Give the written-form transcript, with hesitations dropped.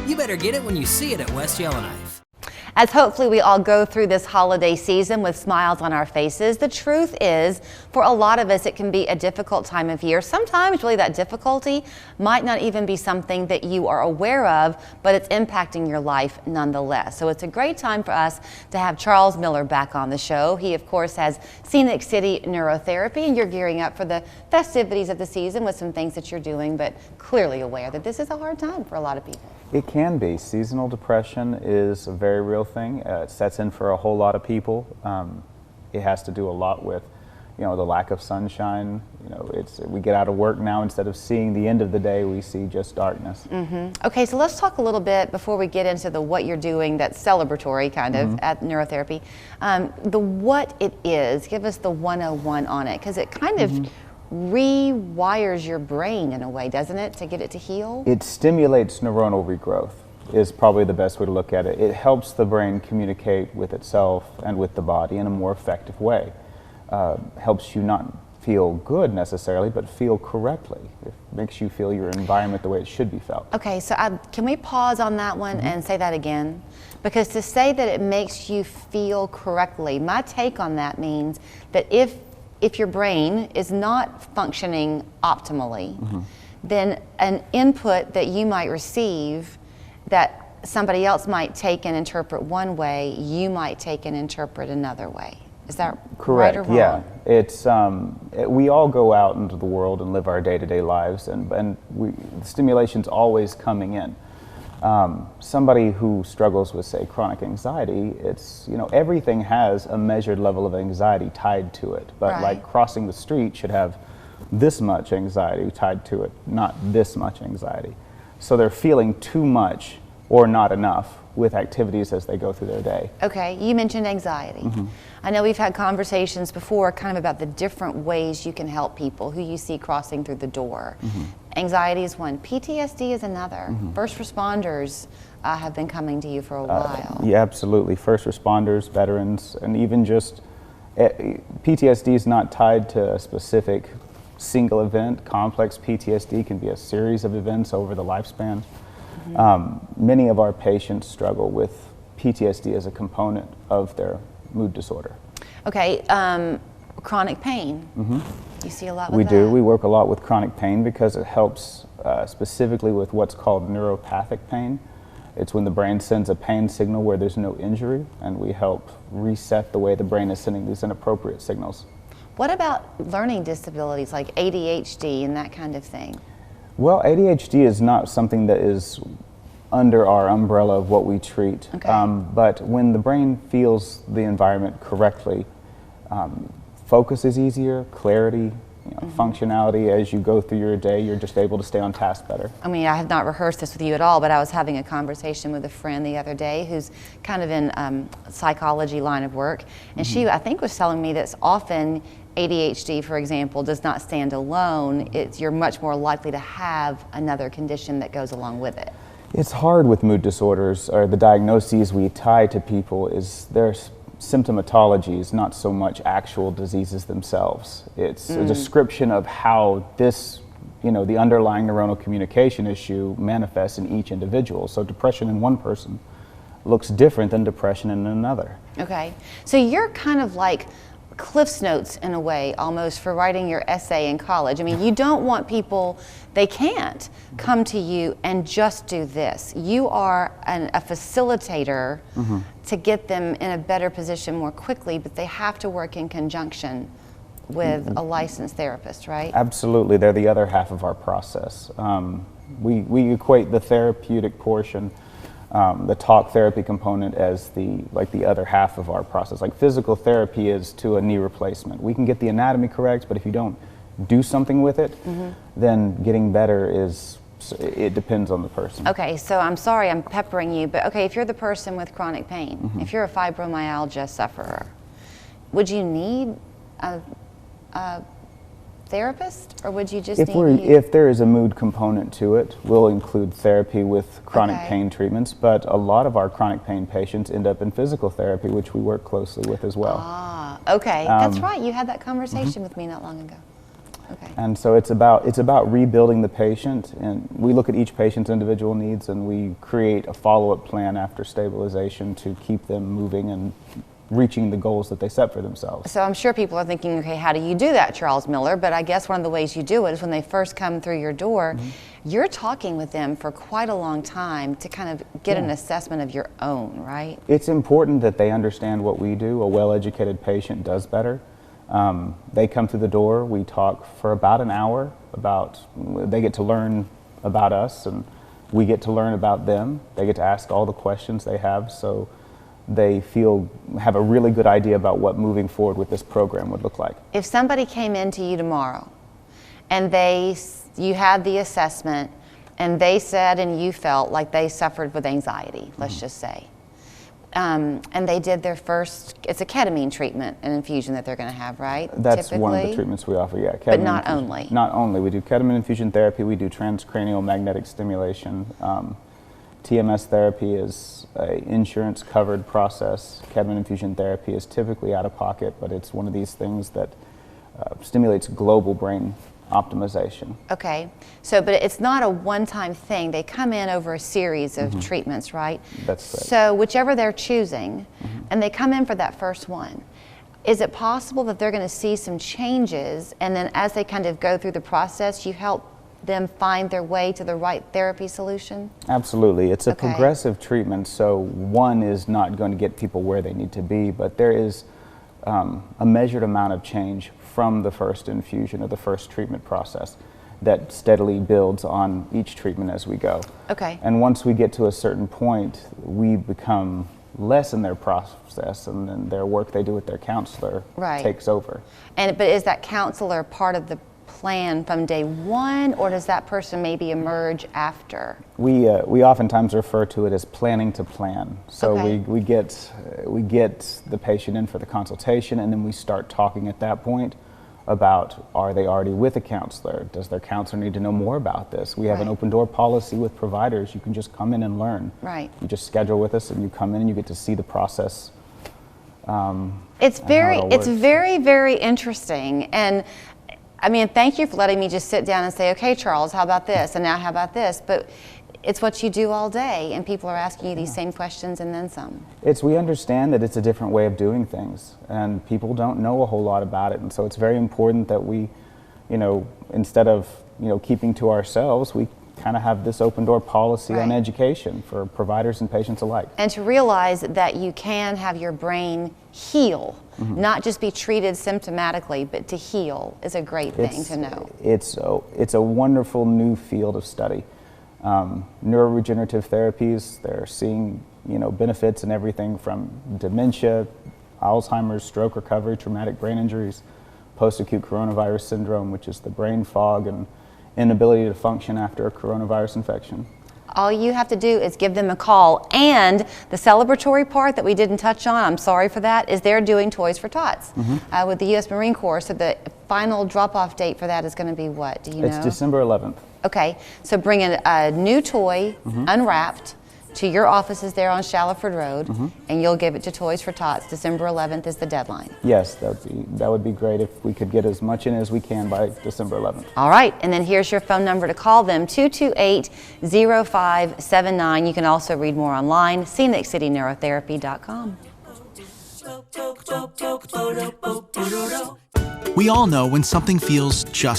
You better get it when you see it at West Yellowknife. As hopefully we all go through this holiday season with smiles on our faces, the truth is, for a lot of us, it can be a difficult time of year. Sometimes really that difficulty might not even be something that you are aware of, but it's impacting your life nonetheless. So it's a great time for us to have Charles Miller back on the show. He, of course, has Scenic City Neurotherapy, and you're gearing up for the festivities of the season with some things that you're doing, but clearly aware that this is a hard time for a lot of people. It can be. Seasonal depression is a very real thing. It sets in for a whole lot of people. It has to do a lot with, the lack of sunshine. We get out of work now, instead of seeing the end of the day, we see just darkness. Okay, so let's talk a little bit before we get into the what you're doing that's celebratory kind of at neurotherapy. The what it is, give us the 101 on it, because it kind of rewires your brain in a way, doesn't it, to get it to heal? It stimulates neuronal regrowth, is probably the best way to look at it. It helps the brain communicate with itself and with the body in a more effective way. Helps you not feel good necessarily, but feel correctly. It makes you feel your environment the way it should be felt. Okay, so can we pause on that one and say that again? Because to say that it makes you feel correctly, my take on that means that if your brain is not functioning optimally, then an input that you might receive that somebody else might take and interpret one way, you might take and interpret another way. Is that correct? Right or wrong? Yeah, it's we all go out into the world and live our day-to-day lives, and the stimulation's always coming in. Somebody who struggles with, say, chronic anxiety, it's, everything has a measured level of anxiety tied to it, but like crossing the street should have this much anxiety tied to it, not this much anxiety. So they're feeling too much or not enough with activities as they go through their day. Okay, you mentioned anxiety. I know we've had conversations before kind of about the different ways you can help people who you see crossing through the door. Anxiety is one, PTSD is another. First responders have been coming to you for a while. Yeah, absolutely. First responders, veterans, and even just PTSD is not tied to a specific single event. Complex PTSD can be a series of events over the lifespan. Many of our patients struggle with PTSD as a component of their mood disorder. Okay, chronic pain. You see a lot with we that? We do. We work a lot with chronic pain because it helps specifically with what's called neuropathic pain. It's when the brain sends a pain signal where there's no injury, and we help reset the way the brain is sending these inappropriate signals. What about learning disabilities like ADHD and that kind of thing? Well, ADHD is not something that is under our umbrella of what we treat. But when the brain feels the environment correctly, focus is easier, clarity, functionality as you go through your day, you're just able to stay on task better. I mean, I have not rehearsed this with you at all, but I was having a conversation with a friend the other day who's kind of in psychology line of work, and she, I think, was telling me that often ADHD, for example, does not stand alone. You're much more likely to have another condition that goes along with it. It's hard with mood disorders, or the diagnoses we tie to people is their symptomatologies, not so much actual diseases themselves. It's a description of how this, the underlying neuronal communication issue manifests in each individual. So depression in one person looks different than depression in another. Okay, so you're kind of like Cliff's Notes in a way, almost, for writing your essay in college. I mean, you don't want people, they can't come to you and just do this. You are a facilitator to get them in a better position more quickly, but they have to work in conjunction with a licensed therapist, right? Absolutely, they're the other half of our process. We equate the therapeutic portion, the talk therapy component, as the other half of our process. Like physical therapy is to a knee replacement. We can get the anatomy correct, but if you don't do something with it, then getting better it depends on the person. Okay, so I'm sorry I'm peppering you, but okay, if you're the person with chronic pain, if you're a fibromyalgia sufferer, would you need a therapist, or would you just if there is a mood component to it, we'll include therapy with chronic pain treatments, but a lot of our chronic pain patients end up in physical therapy, which we work closely with as well. Okay, that's right, you had that conversation with me not long ago. Okay. And so it's about rebuilding the patient, and we look at each patient's individual needs and we create a follow-up plan after stabilization to keep them moving and reaching the goals that they set for themselves. So I'm sure people are thinking, okay, how do you do that, Charles Miller? But I guess one of the ways you do it is when they first come through your door, you're talking with them for quite a long time to kind of get an assessment of your own, right? It's important that they understand what we do. A well-educated patient does better. They come through the door, we talk for about an hour they get to learn about us and we get to learn about them. They get to ask all the questions they have, so they have a really good idea about what moving forward with this program would look like. If somebody came into you tomorrow and you had the assessment and they said and you felt like they suffered with anxiety, let's just say, and they did their first, it's a ketamine treatment, an infusion that they're going to have, right? That's typically? one of the treatments we offer, yeah. But not infusion. only. Not only. We do ketamine infusion therapy, we do transcranial magnetic stimulation. TMS therapy is an insurance-covered process. Ketamine infusion therapy is typically out of pocket, but it's one of these things that stimulates global brain optimization. Okay, but it's not a one-time thing. They come in over a series of treatments, right? That's right. So whichever they're choosing, and they come in for that first one, is it possible that they're going to see some changes, and then as they kind of go through the process, you help them find their way to the right therapy solution? Absolutely. It's a progressive treatment, so one is not going to get people where they need to be, but there is a measured amount of change from the first infusion or the first treatment process that steadily builds on each treatment as we go. Okay. And once we get to a certain point, we become less in their process, and then their work they do with their counselor takes over. But is that counselor part of the plan from day one, or does that person maybe emerge after? We oftentimes refer to it as planning to plan. So we get the patient in for the consultation, and then we start talking at that point about, are they already with a counselor? Does their counselor need to know more about this? We have an open door policy with providers. You can just come in and learn. Right. You just schedule with us and you come in and you get to see the process. It's very, very interesting. And I mean, thank you for letting me just sit down and say, okay, Charles, how about this? And now how about this? But it's what you do all day, and people are asking you these same questions and then some. We understand that it's a different way of doing things, and people don't know a whole lot about it, and so it's very important that we, instead of, keeping to ourselves, we kind of have this open door policy on education for providers and patients alike. And to realize that you can have your brain heal, not just be treated symptomatically, but to heal is a great thing to know. It's a wonderful new field of study. Neuroregenerative therapies, they're seeing benefits in everything from dementia, Alzheimer's, stroke recovery, traumatic brain injuries, post-acute coronavirus syndrome, which is the brain fog and inability to function after a coronavirus infection. All you have to do is give them a call, and the celebratory part that we didn't touch on, I'm sorry for that, is they're doing Toys for Tots with the U.S. Marine Corps. So the final drop-off date for that is going to be what? Do you know? It's December 11th. Okay, so bring a new toy, unwrapped, to your offices there on Shallowford Road, and you'll give it to Toys for Tots. December 11th is the deadline. Yes, that would be great if we could get as much in as we can by December 11th. All right, and then here's your phone number to call them, 228-0579. You can also read more online, ScenicCityNeurotherapy.com. We all know when something feels just